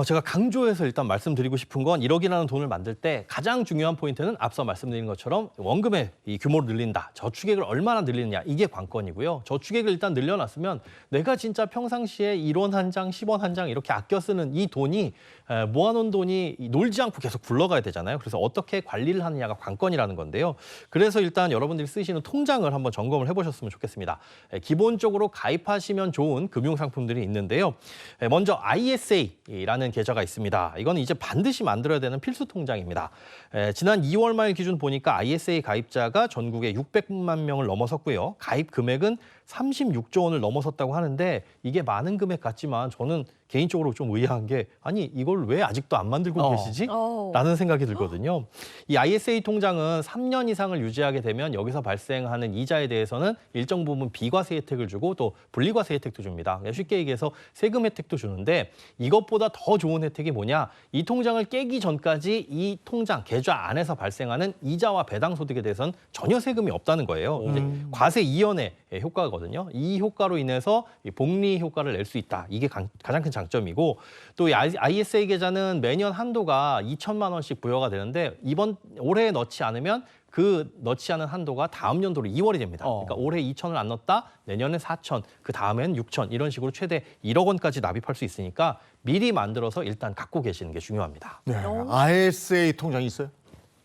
제가 강조해서 일단 말씀드리고 싶은 건 1억이라는 돈을 만들 때 가장 중요한 포인트는 앞서 말씀드린 것처럼 원금의 이 규모를 늘린다. 저축액을 얼마나 늘리느냐 이게 관건이고요. 저축액을 일단 늘려놨으면 내가 진짜 평상시에 1원 한 장, 10원 한 장 이렇게 아껴 쓰는 이 돈이 모아놓은 돈이 놀지 않고 계속 굴러가야 되잖아요. 그래서 어떻게 관리를 하느냐가 관건이라는 건데요. 그래서 일단 여러분들이 쓰시는 통장을 한번 점검을 해보셨으면 좋겠습니다. 기본적으로 가입하시면 좋은 금융상품들이 있는데요. 먼저 ISA라는 계좌가 있습니다. 이건 이제 반드시 만들어야 되는 필수 통장입니다. 지난 2월 말 기준 보니까 ISA 가입자가 전국에 600만 명을 넘어섰고요. 가입 금액은 36조 원을 넘어섰다고 하는데 이게 많은 금액 같지만 저는 개인적으로 좀 의아한 게 아니 이걸 왜 아직도 안 만들고 계시지? 라는 생각이 들거든요. 이 ISA 통장은 3년 이상을 유지하게 되면 여기서 발생하는 이자에 대해서는 일정 부분 비과세 혜택을 주고 또 분리과세 혜택도 줍니다. 쉽게 얘기해서 세금 혜택도 주는데 이것보다 더 좋은 혜택이 뭐냐? 이 통장을 깨기 전까지 이 통장 계좌 안에서 발생하는 이자와 배당 소득에 대해서는 전혀 세금이 없다는 거예요. 이제 과세 이연의 효과거든요. 이 효과로 인해서 복리 효과를 낼 수 있다. 이게 가장 큰 장점이고 또 이 ISA 계좌는 매년 한도가 2천만 원씩 부여가 되는데 올해 넣지 않으면 그 넣지 않은 한도가 다음 연도로 2월이 됩니다. 그러니까 올해 2천을 안 넣었다, 내년에 4천, 그 다음엔 6천 이런 식으로 최대 1억 원까지 납입할 수 있으니까 미리 만들어서 일단 갖고 계시는 게 중요합니다. 네. ISA 통장이 있어요?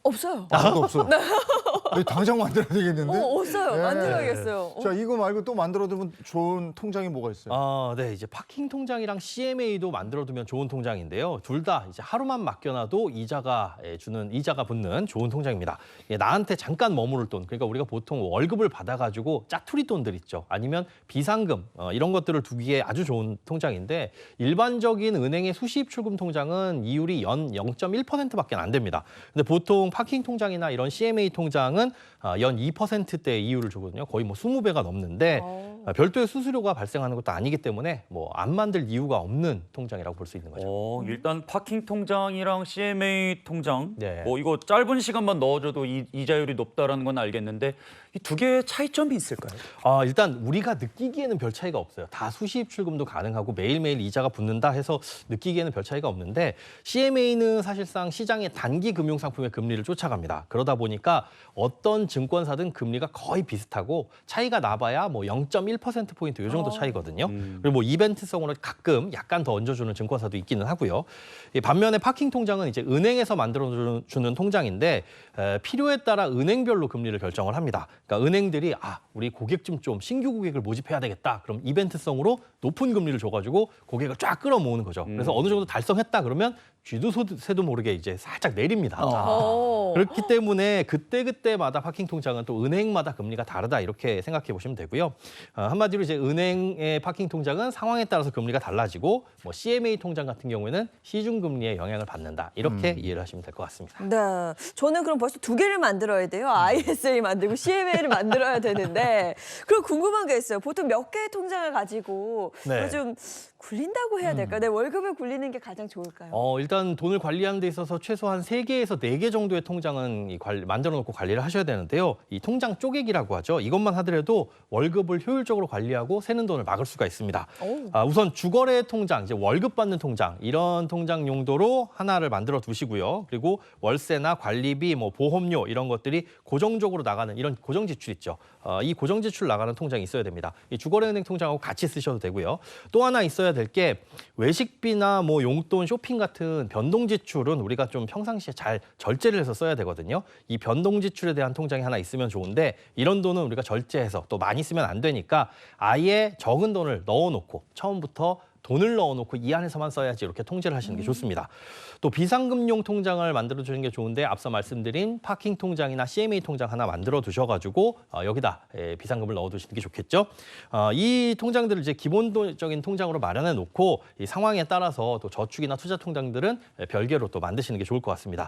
없어요. 하나도 없어. 당장 만들어야 되겠는데? 없어요. 네. 만들어야겠어요. 자, 이거 말고 또 만들어두면 좋은 통장이 뭐가 있어요? 네, 이제 파킹 통장이랑 CMA도 만들어두면 좋은 통장인데요. 둘 다 이제 하루만 맡겨놔도 이자가 붙는 좋은 통장입니다. 나한테 잠깐 머무를 돈, 그러니까 우리가 보통 월급을 받아가지고 짜투리 돈들 있죠. 아니면 비상금 이런 것들을 두기에 아주 좋은 통장인데 일반적인 은행의 수시입 출금 통장은 이율이 연 0.1%밖에 안 됩니다. 근데 보통 파킹 통장이나 이런 CMA 통장은 연 2%대 이율을 주거든요. 거의 뭐 20배가 넘는데 별도의 수수료가 발생하는 것도 아니기 때문에 뭐 안 만들 이유가 없는 통장이라고 볼 수 있는 거죠. 일단 파킹 통장이랑 CMA 통장, 네. 이거 짧은 시간만 넣어줘도 이자율이 높다라는 건 알겠는데 이 두 개의 차이점이 있을까요? 일단 우리가 느끼기에는 별 차이가 없어요. 다 수시입 출금도 가능하고 매일매일 이자가 붙는다 해서 느끼기에는 별 차이가 없는데 CMA는 사실상 시장의 단기 금융상품의 금리를 쫓아갑니다. 그러다 보니까 어떤 증권사든 금리가 거의 비슷하고 차이가 나봐야 뭐 0.1%포인트 이 정도 차이거든요. 그리고 뭐 이벤트성으로 가끔 약간 더 얹어주는 증권사도 있기는 하고요. 반면에 파킹 통장은 이제 은행에서 만들어주는 통장인데 필요에 따라 은행별로 금리를 결정을 합니다. 그러니까 은행들이 우리 고객 좀 신규 고객을 모집해야 되겠다. 그럼 이벤트성으로 높은 금리를 줘가지고 고객을 쫙 끌어모으는 거죠. 그래서 어느 정도 달성했다 그러면 쥐도 모르게 이제 살짝 내립니다. 그렇기 때문에 그때마다 파킹 통장은 또 은행마다 금리가 다르다 이렇게 생각해 보시면 되고요. 한마디로 이제 은행의 파킹 통장은 상황에 따라서 금리가 달라지고 뭐 CMA 통장 같은 경우에는 시중 금리에 영향을 받는다 이렇게 이해를 하시면 될 것 같습니다. 네, 저는 그럼 벌써 두 개를 만들어야 돼요. ISA 만들고 CMA를 만들어야 되는데 그럼 궁금한 게 있어요. 보통 몇 개의 통장을 가지고 네. 좀 굴린다고 해야 될까요? 내 월급을 굴리는 게 가장 좋을까요? 일단 돈을 관리하는 데 있어서 최소한 3개에서 4개 정도의 통장은 만들어 놓고 관리를 하셔야 되는데요. 이 통장 쪼개기라고 하죠. 이것만 하더라도 월급을 효율적으로 관리하고 새는 돈을 막을 수가 있습니다. 우선 주거래 통장, 이제 월급 받는 통장, 이런 통장 용도로 하나를 만들어 두시고요. 그리고 월세나 관리비, 뭐 보험료 이런 것들이 고정적으로 나가는 이런 고정 지출 있죠. 이 고정 지출 나가는 통장이 있어야 됩니다. 이 주거래은행 통장하고 같이 쓰셔도 되고요. 또 하나 있어야 될 게 외식비나 뭐 용돈, 쇼핑 같은 변동 지출은 우리가 좀 평상시에 잘 절제를 해서 써야 되거든요. 이 변동 지출에 대한 통장이 하나 있으면 좋은데 이런 돈은 우리가 절제해서 또 많이 쓰면 안 되니까 아예 적은 돈을 넣어놓고 처음부터 돈을 넣어놓고 이 안에서만 써야지 이렇게 통제를 하시는 게 좋습니다. 또 비상금용 통장을 만들어주는 게 좋은데 앞서 말씀드린 파킹 통장이나 CMA 통장 하나 만들어 두셔가지고 여기다 비상금을 넣어두시는 게 좋겠죠. 이 통장들을 이제 기본적인 통장으로 마련해 놓고 이 상황에 따라서 또 저축이나 투자 통장들은 별개로 또 만드시는 게 좋을 것 같습니다.